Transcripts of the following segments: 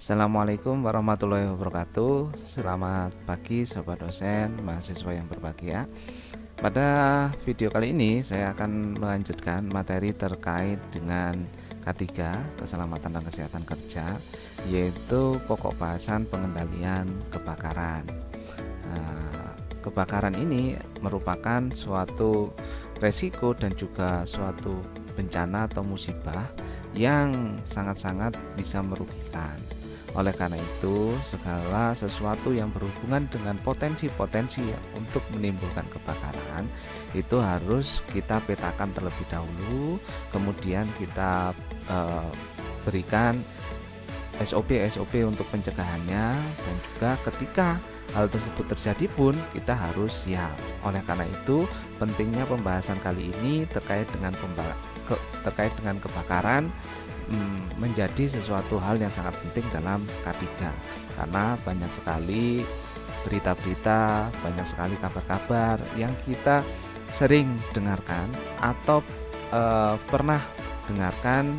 Assalamualaikum warahmatullahi wabarakatuh. Selamat pagi sobat dosen, mahasiswa yang berbahagia. Pada video kali ini saya akan melanjutkan materi terkait dengan K3, keselamatan dan kesehatan kerja, yaitu pokok bahasan pengendalian kebakaran. Kebakaran ini merupakan suatu resiko dan juga suatu bencana atau musibah yang sangat-sangat bisa merugikan. Oleh karena itu, segala sesuatu yang berhubungan dengan potensi-potensi untuk menimbulkan kebakaran itu harus kita petakan terlebih dahulu, kemudian kita berikan SOP untuk pencegahannya, dan juga ketika hal tersebut terjadi pun kita harus siap. Oleh karena itu, pentingnya pembahasan kali ini terkait dengan kebakaran menjadi sesuatu hal yang sangat penting dalam K3, karena banyak sekali berita-berita, banyak sekali kabar-kabar yang kita sering dengarkan atau pernah dengarkan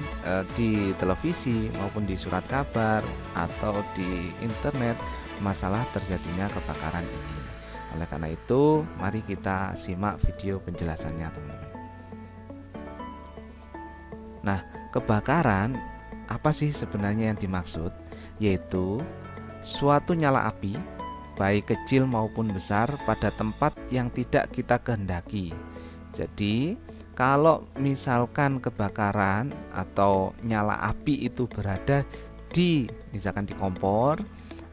di televisi maupun di surat kabar atau di internet masalah terjadinya kebakaran ini. Oleh karena itu, mari kita simak video penjelasannya, teman-teman. Nah, kebakaran apa sih sebenarnya yang dimaksud? Yaitu suatu nyala api, baik kecil maupun besar, pada tempat yang tidak kita kehendaki. Jadi, kalau misalkan kebakaran atau nyala api itu berada misalkan di kompor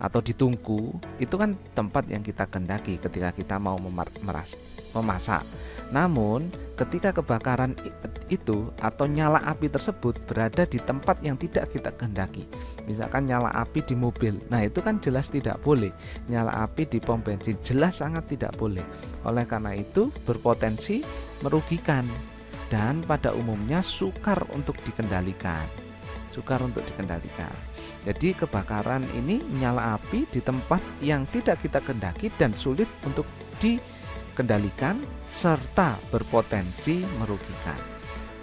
atau di tungku, itu kan tempat yang kita kehendaki ketika kita mau memasak. Namun ketika kebakaran itu atau nyala api tersebut berada di tempat yang tidak kita kehendaki, misalkan nyala api di mobil, nah itu kan jelas tidak boleh. Nyala api di pom bensin jelas sangat tidak boleh. Oleh karena itu berpotensi merugikan dan pada umumnya sukar untuk dikendalikan. Jadi kebakaran ini nyala api di tempat yang tidak kita kehendaki dan sulit untuk dikendalikan serta berpotensi merugikan.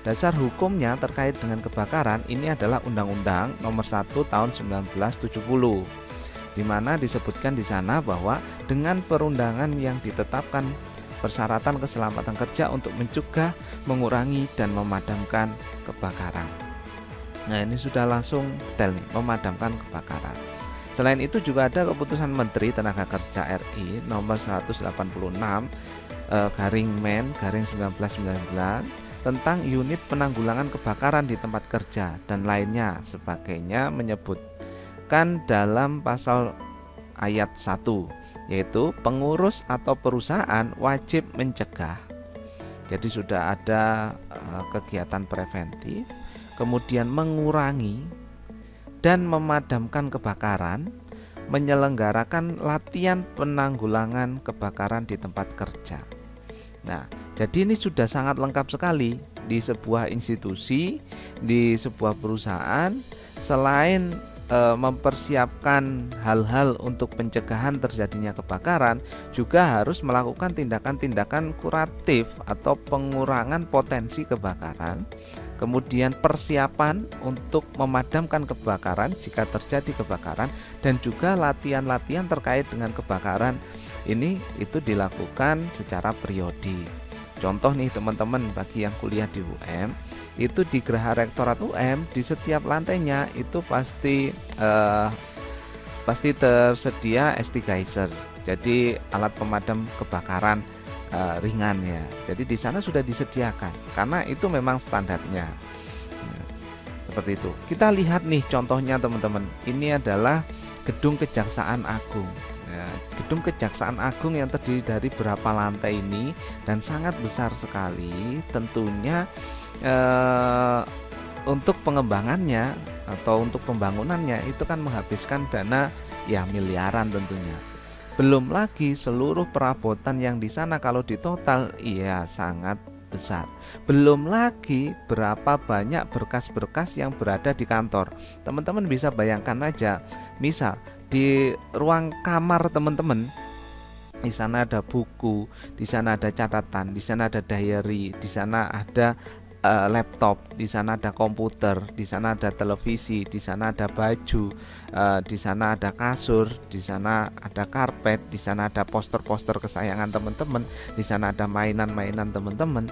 Dasar hukumnya terkait dengan kebakaran ini adalah Undang-Undang Nomor 1 Tahun 1970, di mana disebutkan di sana bahwa dengan perundangan yang ditetapkan persyaratan keselamatan kerja untuk mencegah, mengurangi, dan memadamkan kebakaran. Nah, ini sudah langsung detail nih, memadamkan kebakaran. Selain itu juga ada keputusan Menteri Tenaga Kerja RI nomor 186 /Men /1999 tentang unit penanggulangan kebakaran di tempat kerja dan lainnya sebagainya, menyebutkan dalam pasal ayat 1, yaitu pengurus atau perusahaan wajib mencegah. Jadi sudah ada kegiatan preventif, kemudian mengurangi dan memadamkan kebakaran, menyelenggarakan latihan penanggulangan kebakaran di tempat kerja. Nah, jadi ini sudah sangat lengkap sekali di sebuah institusi, di sebuah perusahaan. Selain mempersiapkan hal-hal untuk pencegahan terjadinya kebakaran, juga harus melakukan tindakan-tindakan kuratif atau pengurangan potensi kebakaran. Kemudian persiapan untuk memadamkan kebakaran jika terjadi kebakaran, dan juga latihan-latihan terkait dengan kebakaran ini itu dilakukan secara periodik. Contoh nih teman-teman, bagi yang kuliah di UM, itu di Geraha Rektorat UM di setiap lantainya itu pasti tersedia ST Geyser. Jadi alat pemadam kebakaran ringan ya. Jadi di sana sudah disediakan karena itu memang standarnya. Seperti itu. Kita lihat nih contohnya teman-teman. Ini adalah Gedung Kejaksaan Agung. Ya, Gedung Kejaksaan Agung yang terdiri dari berapa lantai ini dan sangat besar sekali. Tentunya untuk pengembangannya atau untuk pembangunannya itu kan menghabiskan dana ya miliaran tentunya. Belum lagi seluruh perabotan yang di sana kalau ditotal iya sangat besar. Belum lagi berapa banyak berkas-berkas yang berada di kantor. Teman-teman bisa bayangkan aja, misal di ruang kamar teman-teman, di sana ada buku, di sana ada catatan, di sana ada diary, di sana ada laptop, di sana ada komputer, di sana ada televisi, di sana ada baju, di sana ada kasur, di sana ada karpet, di sana ada poster-poster kesayangan teman-teman, di sana ada mainan-mainan teman-teman.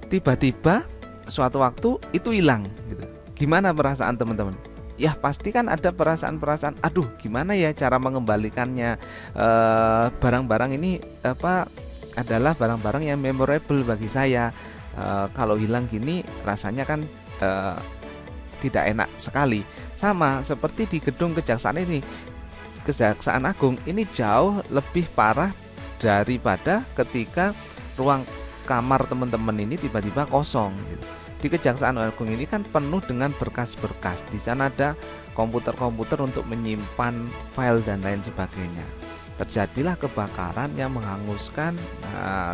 Tiba-tiba suatu waktu itu hilang gitu. Gimana perasaan teman-teman? Ya pasti kan ada perasaan-perasaan, aduh gimana ya cara mengembalikannya. Barang-barang ini adalah barang-barang yang memorable bagi saya. Kalau hilang gini rasanya kan tidak enak sekali. Sama seperti di gedung Kejaksaan ini, Kejaksaan Agung ini jauh lebih parah daripada ketika ruang kamar teman-teman ini tiba-tiba kosong gitu. Di Kejaksaan Agung ini kan penuh dengan berkas-berkas. Di sana ada komputer-komputer untuk menyimpan file dan lain sebagainya. Terjadilah kebakaran yang menghanguskan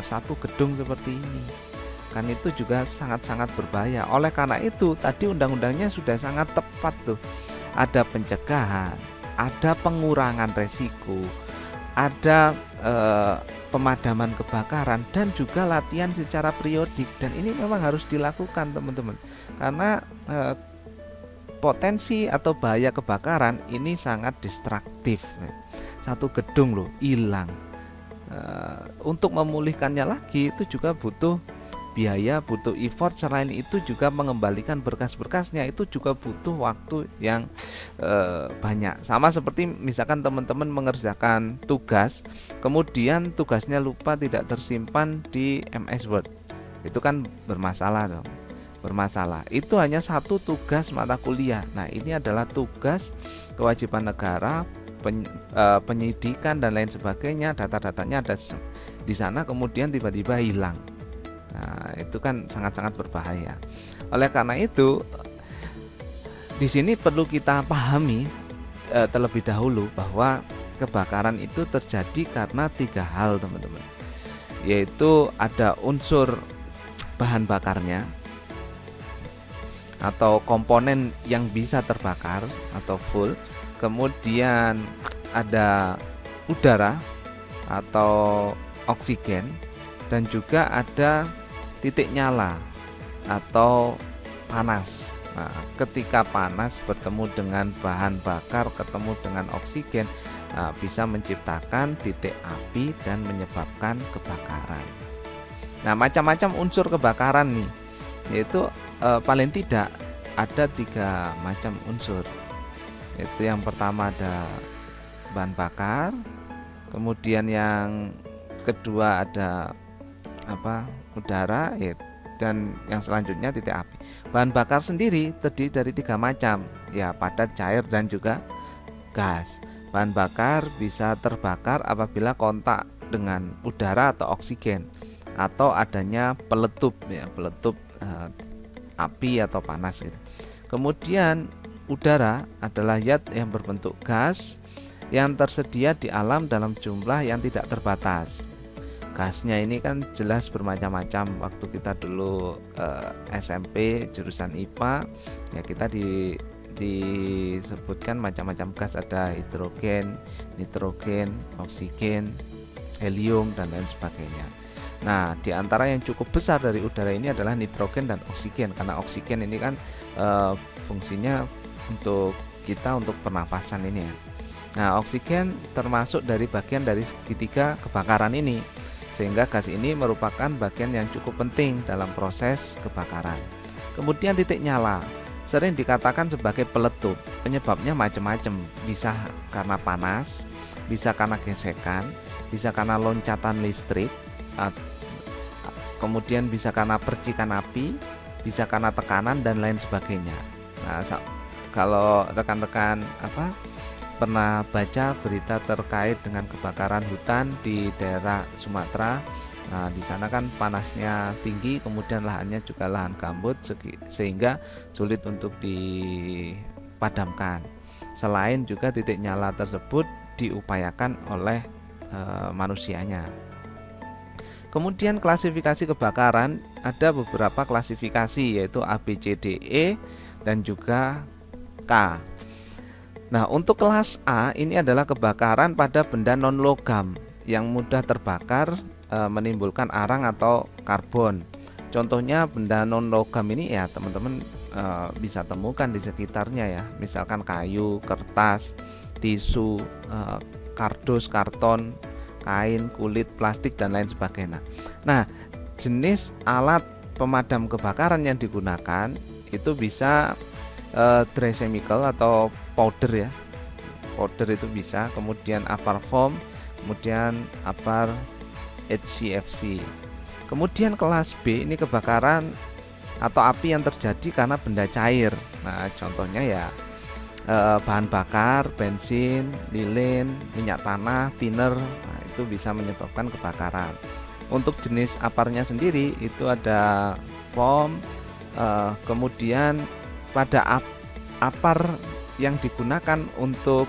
satu gedung seperti ini. Kan itu juga sangat-sangat berbahaya. Oleh karena itu tadi undang-undangnya sudah sangat tepat tuh. Ada pencegahan, ada pengurangan resiko, ada pemadaman kebakaran, dan juga latihan secara periodik. Dan ini memang harus dilakukan teman-teman, karena potensi atau bahaya kebakaran ini sangat destruktif. Satu gedung loh hilang, untuk memulihkannya lagi itu juga butuh biaya, butuh effort. Selain itu juga mengembalikan berkas-berkasnya itu juga butuh waktu yang banyak. Sama seperti misalkan teman-teman mengerjakan tugas, kemudian tugasnya lupa tidak tersimpan di MS Word, itu kan bermasalah dong. Bermasalah itu hanya satu tugas mata kuliah. Nah ini adalah tugas kewajiban negara, penyidikan dan lain sebagainya, data-datanya ada di sana, kemudian tiba-tiba hilang. Nah, itu kan sangat-sangat berbahaya. Oleh karena itu, di sini perlu kita pahami terlebih dahulu bahwa kebakaran itu terjadi karena 3 hal, teman-teman. Yaitu ada unsur bahan bakarnya atau komponen yang bisa terbakar atau full. Kemudian ada udara atau oksigen, dan juga ada titik nyala atau panas. Nah, ketika panas bertemu dengan bahan bakar, ketemu dengan oksigen, bisa menciptakan titik api dan menyebabkan kebakaran. Nah, macam-macam unsur kebakaran nih, yaitu paling tidak ada 3 macam unsur. Itu yang pertama ada bahan bakar, kemudian yang kedua ada udara, dan yang selanjutnya titik api. Bahan bakar sendiri terdiri dari 3 macam, ya padat, cair, dan juga gas. Bahan bakar bisa terbakar apabila kontak dengan udara atau oksigen, atau adanya peletup, peletup api atau panas gitu. Kemudian udara adalah zat yang berbentuk gas yang tersedia di alam dalam jumlah yang tidak terbatas. Gasnya ini kan jelas bermacam-macam. Waktu kita dulu SMP jurusan IPA, ya kita disebutkan macam-macam gas, ada hidrogen, nitrogen, oksigen, helium, dan lain sebagainya. Nah, di antara yang cukup besar dari udara ini adalah nitrogen dan oksigen, karena oksigen ini kan fungsinya untuk kita, untuk pernapasan ini ya. Nah, oksigen termasuk dari bagian dari segitiga kebakaran ini, sehingga gas ini merupakan bagian yang cukup penting dalam proses kebakaran. Kemudian titik nyala sering dikatakan sebagai peletup. Penyebabnya macam-macam, bisa karena panas, bisa karena gesekan, bisa karena loncatan listrik, kemudian bisa karena percikan api, bisa karena tekanan dan lain sebagainya. Nah, kalau rekan-rekan pernah baca berita terkait dengan kebakaran hutan di daerah Sumatera, nah di sana kan panasnya tinggi, kemudian lahannya juga lahan gambut, sehingga sulit untuk dipadamkan. Selain juga titik nyala tersebut diupayakan oleh manusianya. Kemudian klasifikasi kebakaran ada beberapa klasifikasi, yaitu A, B, C, D, E, dan juga K. Nah, untuk kelas A ini adalah kebakaran pada benda non logam yang mudah terbakar, menimbulkan arang atau karbon. Contohnya benda non logam ini ya teman-teman bisa temukan di sekitarnya ya, misalkan kayu, kertas, tisu, kardus, karton, kain, kulit, plastik dan lain sebagainya. Nah, jenis alat pemadam kebakaran yang digunakan itu bisa dry chemical atau powder ya, powder itu bisa, kemudian apar foam, kemudian apar HCFC. Kemudian kelas B ini kebakaran atau api yang terjadi karena benda cair. Nah, contohnya ya bahan bakar, bensin, lilin, minyak tanah, thinner. Nah, itu bisa menyebabkan kebakaran. Untuk jenis aparnya sendiri itu ada foam, kemudian pada apar yang digunakan untuk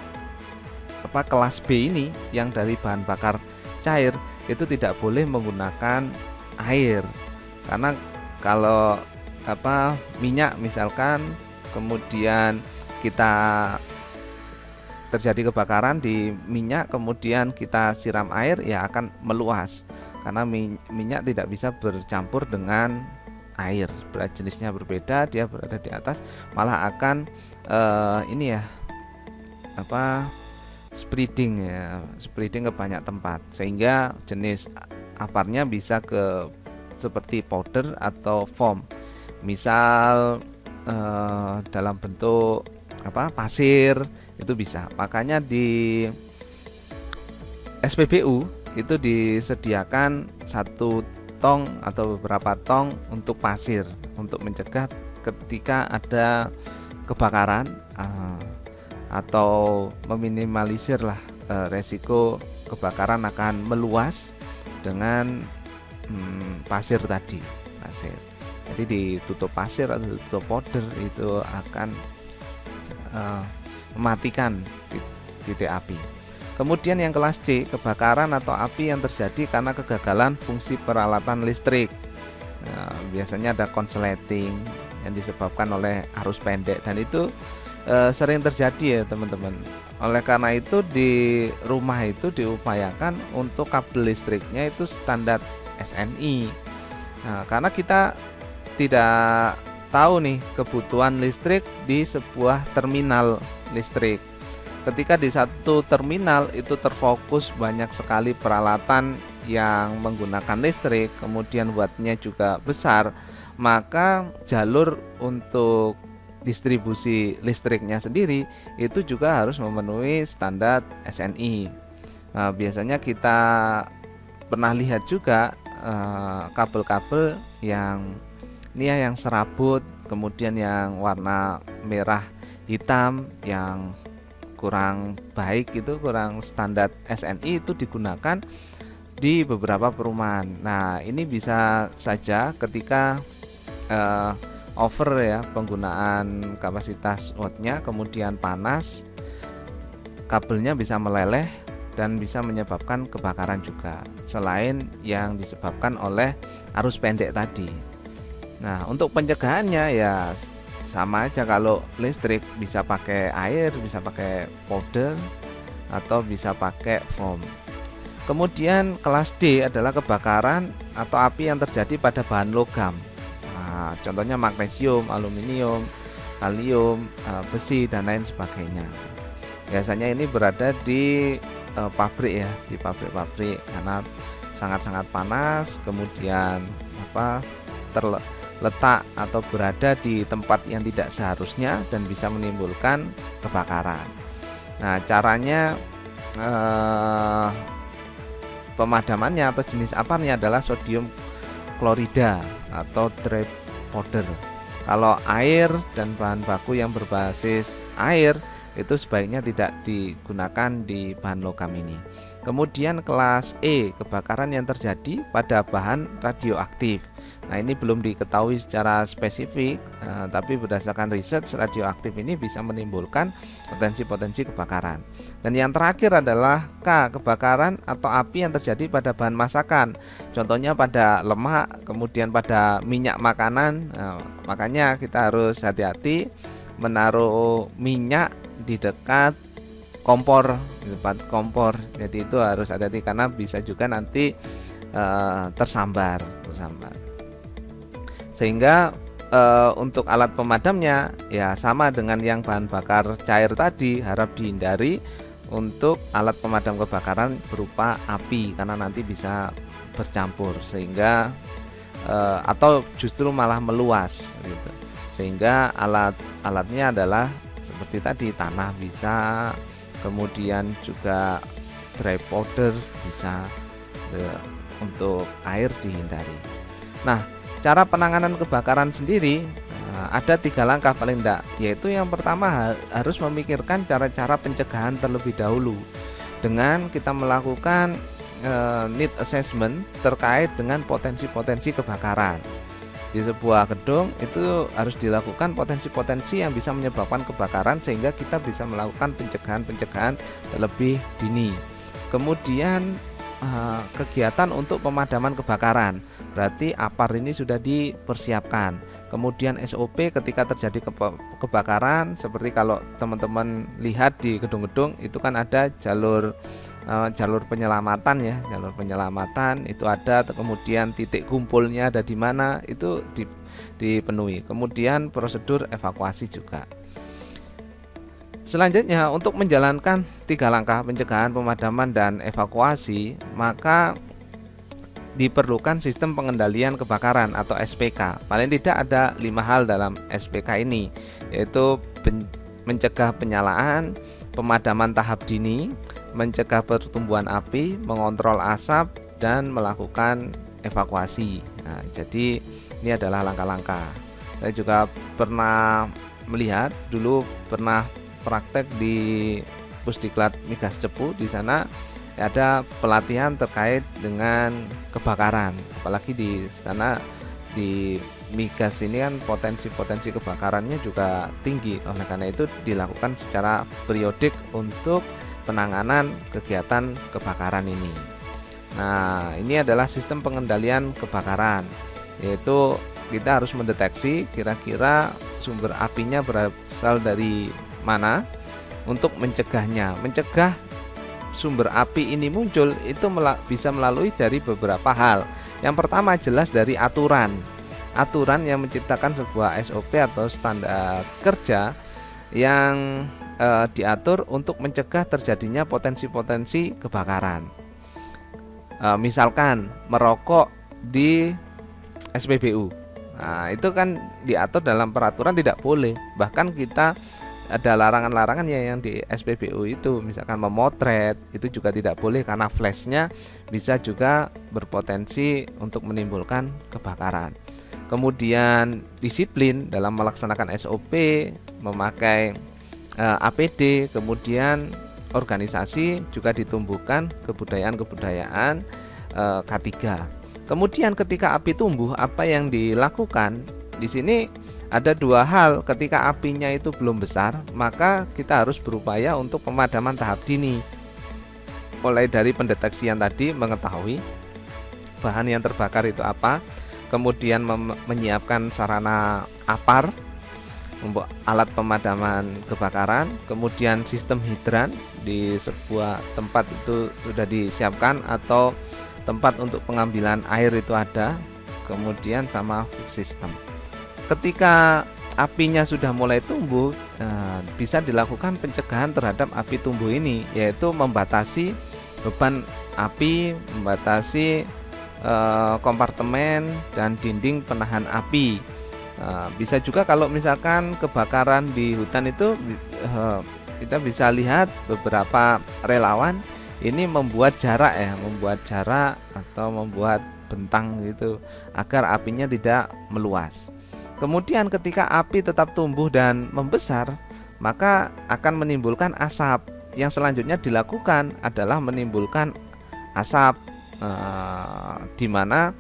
kelas B ini yang dari bahan bakar cair itu tidak boleh menggunakan air, karena kalau minyak misalkan kemudian kita terjadi kebakaran di minyak kemudian kita siram air ya akan meluas, karena minyak tidak bisa bercampur dengan air, berat jenisnya berbeda, dia berada di atas malah akan spreading ke banyak tempat, sehingga jenis aparnya bisa seperti powder atau foam, misal dalam bentuk pasir itu bisa. Makanya di SPBU itu disediakan satu tong atau beberapa tong untuk pasir untuk mencegah ketika ada kebakaran atau meminimalisir resiko kebakaran akan meluas dengan pasir tadi. Jadi ditutup pasir atau ditutup powder itu akan mematikan titik api. Kemudian yang kelas C, kebakaran atau api yang terjadi karena kegagalan fungsi peralatan listrik. Nah, biasanya ada konsleting yang disebabkan oleh arus pendek, dan itu sering terjadi ya teman-teman. Oleh karena itu di rumah itu diupayakan untuk kabel listriknya itu standar SNI. Nah, karena kita tidak tahu nih kebutuhan listrik di sebuah terminal listrik. Ketika di satu terminal itu terfokus banyak sekali peralatan yang menggunakan listrik, kemudian wattnya juga besar, maka jalur untuk distribusi listriknya sendiri itu juga harus memenuhi standar SNI. Nah, biasanya kita pernah lihat juga kabel-kabel yang serabut, kemudian yang warna merah hitam yang kurang baik, itu kurang standar SNI, itu digunakan di beberapa perumahan. Nah, ini bisa saja ketika over ya penggunaan kapasitas wattnya, kemudian panas, kabelnya bisa meleleh dan bisa menyebabkan kebakaran juga, selain yang disebabkan oleh arus pendek tadi. Nah, untuk pencegahannya ya sama aja, kalau listrik bisa pakai air, bisa pakai powder, atau bisa pakai foam. Kemudian kelas D adalah kebakaran atau api yang terjadi pada bahan logam. Nah, contohnya magnesium, aluminium, kalium, besi dan lain sebagainya. Biasanya ini berada di pabrik ya, di pabrik-pabrik, karena sangat-sangat panas, kemudian terletak atau berada di tempat yang tidak seharusnya dan bisa menimbulkan kebakaran. Nah, caranya pemadamannya atau jenis aparnya adalah sodium klorida atau dry powder. Kalau air dan bahan baku yang berbasis air itu sebaiknya tidak digunakan di bahan logam ini. Kemudian kelas E, kebakaran yang terjadi pada bahan radioaktif. Nah, ini belum diketahui secara spesifik, tapi berdasarkan riset, radioaktif ini bisa menimbulkan potensi-potensi kebakaran. Dan yang terakhir adalah K, kebakaran atau api yang terjadi pada bahan masakan. Contohnya pada lemak, kemudian pada minyak makanan. Nah, makanya kita harus hati-hati menaruh minyak di dekat kompor, di dekat kompor. Jadi itu harus hati-hati karena bisa juga nanti tersambar. Sehingga untuk alat pemadamnya ya sama dengan yang bahan bakar cair tadi, harap dihindari untuk alat pemadam kebakaran berupa api karena nanti bisa bercampur sehingga atau justru malah meluas gitu. Sehingga alatnya adalah seperti tadi, tanah bisa, kemudian juga dry powder bisa, untuk air dihindari. Nah, cara penanganan kebakaran sendiri ada 3 langkah paling tidak, yaitu yang pertama harus memikirkan cara-cara pencegahan terlebih dahulu dengan kita melakukan need assessment terkait dengan potensi-potensi kebakaran. Di sebuah gedung itu harus dilakukan potensi-potensi yang bisa menyebabkan kebakaran sehingga kita bisa melakukan pencegahan-pencegahan terlebih dini. Kemudian kegiatan untuk pemadaman kebakaran, berarti APAR ini sudah dipersiapkan. Kemudian SOP ketika terjadi kebakaran, seperti kalau teman-teman lihat di gedung-gedung itu kan ada jalur penyelamatan ya, jalur penyelamatan itu ada, kemudian titik kumpulnya ada di mana itu dipenuhi. Kemudian prosedur evakuasi juga. Selanjutnya, untuk menjalankan 3 langkah pencegahan, pemadaman, dan evakuasi, maka diperlukan sistem pengendalian kebakaran atau SPK. Paling tidak ada 5 hal dalam SPK ini, yaitu mencegah penyalaan, pemadaman tahap dini, mencegah pertumbuhan api, mengontrol asap, dan melakukan evakuasi. Nah, jadi ini adalah langkah-langkah. Saya juga pernah melihat, dulu pernah praktek di Pusdiklat Migas Cepu. Di sana ada pelatihan terkait dengan kebakaran, apalagi di sana di migas ini kan potensi-potensi kebakarannya juga tinggi. Oleh karena itu dilakukan secara periodik untuk penanganan kegiatan kebakaran ini. Nah, ini adalah sistem pengendalian kebakaran, yaitu kita harus mendeteksi kira-kira sumber apinya berasal dari mana untuk mencegahnya. Mencegah sumber api ini muncul itu bisa melalui dari beberapa hal. Yang pertama jelas dari aturan yang menciptakan sebuah SOP atau standar kerja yang diatur untuk mencegah terjadinya potensi-potensi kebakaran. Misalkan merokok di SPBU, nah itu kan diatur dalam peraturan tidak boleh. Bahkan kita ada larangan-larangan yang di SPBU itu, misalkan memotret itu juga tidak boleh karena flashnya bisa juga berpotensi untuk menimbulkan kebakaran. Kemudian disiplin dalam melaksanakan SOP, memakai APD, kemudian organisasi juga ditumbuhkan kebudayaan-kebudayaan K3. Kemudian ketika api tumbuh, apa yang dilakukan di sini? Ada 2 hal. Ketika apinya itu belum besar, maka kita harus berupaya untuk pemadaman tahap dini. Mulai dari pendeteksian tadi, mengetahui bahan yang terbakar itu apa, kemudian menyiapkan sarana APAR untuk alat pemadaman kebakaran, kemudian sistem hidran di sebuah tempat itu sudah disiapkan atau tempat untuk pengambilan air itu ada, kemudian sama fix system. Ketika apinya sudah mulai tumbuh, bisa dilakukan pencegahan terhadap api tumbuh ini, yaitu membatasi beban api, membatasi kompartemen dan dinding penahan api. Bisa juga kalau misalkan kebakaran di hutan itu, kita bisa lihat beberapa relawan ini membuat jarak atau membuat bentang gitu agar apinya tidak meluas. Kemudian ketika api tetap tumbuh dan membesar, maka akan menimbulkan asap. Yang selanjutnya dilakukan adalah menimbulkan asap, di mana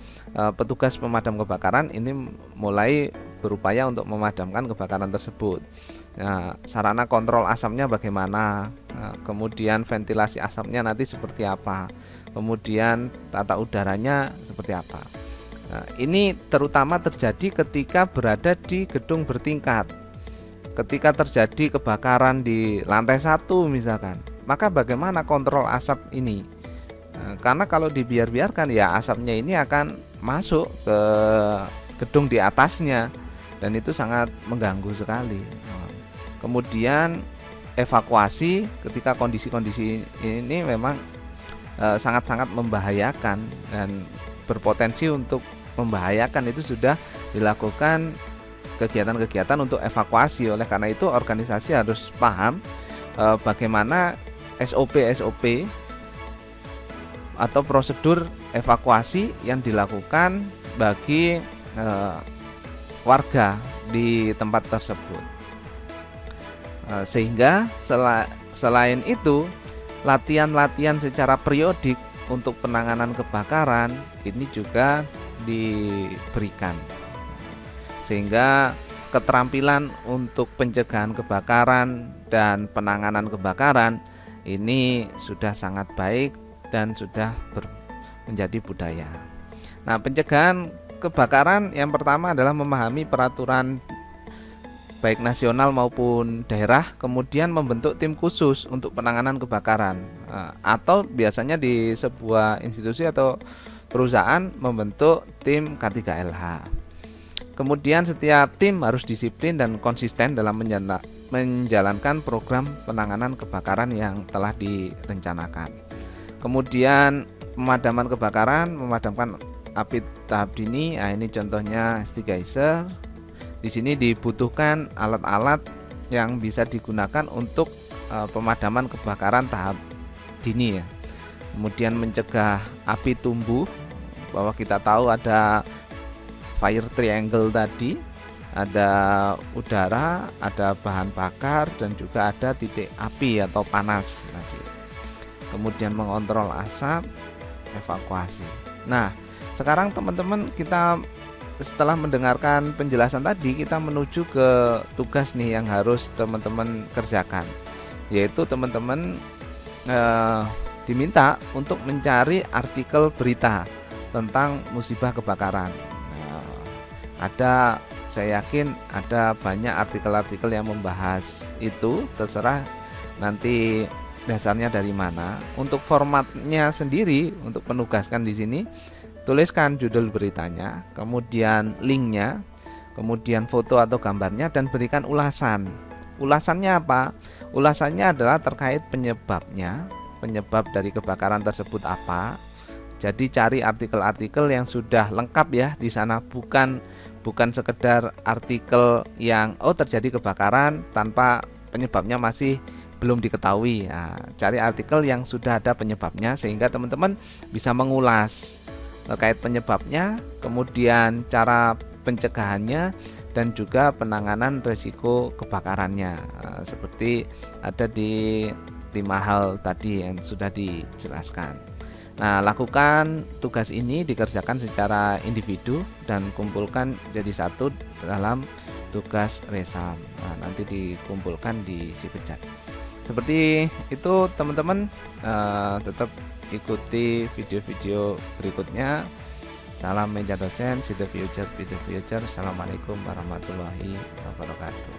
petugas pemadam kebakaran ini mulai berupaya untuk memadamkan kebakaran tersebut. Nah, sarana kontrol asapnya bagaimana, kemudian ventilasi asapnya nanti seperti apa, kemudian tata udaranya seperti apa. Nah, ini terutama terjadi ketika berada di gedung bertingkat. Ketika terjadi kebakaran di lantai 1 misalkan, maka bagaimana kontrol asap ini? Karena kalau dibiarkan ya asapnya ini akan masuk ke gedung di atasnya, dan itu sangat mengganggu sekali. Kemudian evakuasi ketika kondisi-kondisi ini memang sangat-sangat membahayakan dan berpotensi untuk membahayakan, itu sudah dilakukan kegiatan-kegiatan untuk evakuasi. Oleh karena itu organisasi harus paham bagaimana SOP atau prosedur evakuasi yang dilakukan bagi warga di tempat tersebut. Sehingga selain itu, latihan-latihan secara periodik untuk penanganan kebakaran ini juga diberikan, sehingga keterampilan untuk pencegahan kebakaran dan penanganan kebakaran ini sudah sangat baik dan sudah menjadi budaya. Nah, pencegahan kebakaran yang pertama adalah memahami peraturan baik nasional maupun daerah, kemudian membentuk tim khusus untuk penanganan kebakaran, atau biasanya di sebuah institusi atau perusahaan membentuk tim K3LH. Kemudian setiap tim harus disiplin dan konsisten dalam menjalankan program penanganan kebakaran yang telah direncanakan. Kemudian pemadaman kebakaran, memadamkan api tahap dini. Nah, ini contohnya ST Geyser. Di sini dibutuhkan alat-alat yang bisa digunakan untuk pemadaman kebakaran tahap dini ya. Kemudian mencegah api tumbuh, bahwa kita tahu ada fire triangle tadi, ada udara, ada bahan bakar, dan juga ada titik api atau panas tadi. Kemudian mengontrol asap, evakuasi. Nah, sekarang teman-teman, kita setelah mendengarkan penjelasan tadi, kita menuju ke tugas nih yang harus teman-teman kerjakan, yaitu teman-teman diminta untuk mencari artikel berita tentang musibah kebakaran. Saya yakin ada banyak artikel-artikel yang membahas itu, terserah nanti dasarnya dari mana. Untuk formatnya sendiri, untuk penugaskan di sini, tuliskan judul beritanya, kemudian linknya, kemudian foto atau gambarnya, dan berikan ulasan. Ulasannya apa? Ulasannya adalah terkait penyebabnya, penyebab dari kebakaran tersebut apa. Jadi cari artikel-artikel yang sudah lengkap ya di sana, bukan sekedar artikel yang terjadi kebakaran tanpa penyebabnya masih belum diketahui. Nah, cari artikel yang sudah ada penyebabnya sehingga teman-teman bisa mengulas terkait penyebabnya, kemudian cara pencegahannya, dan juga penanganan risiko kebakarannya, seperti ada di 5 hal tadi yang sudah dijelaskan. Nah, lakukan tugas ini dikerjakan secara individu dan kumpulkan jadi satu dalam tugas resam. Nah, nanti dikumpulkan di Sipejat. Seperti itu teman-teman, tetap ikuti video-video berikutnya. Salam meja dosen, see the future, be the future. Assalamualaikum warahmatullahi wabarakatuh.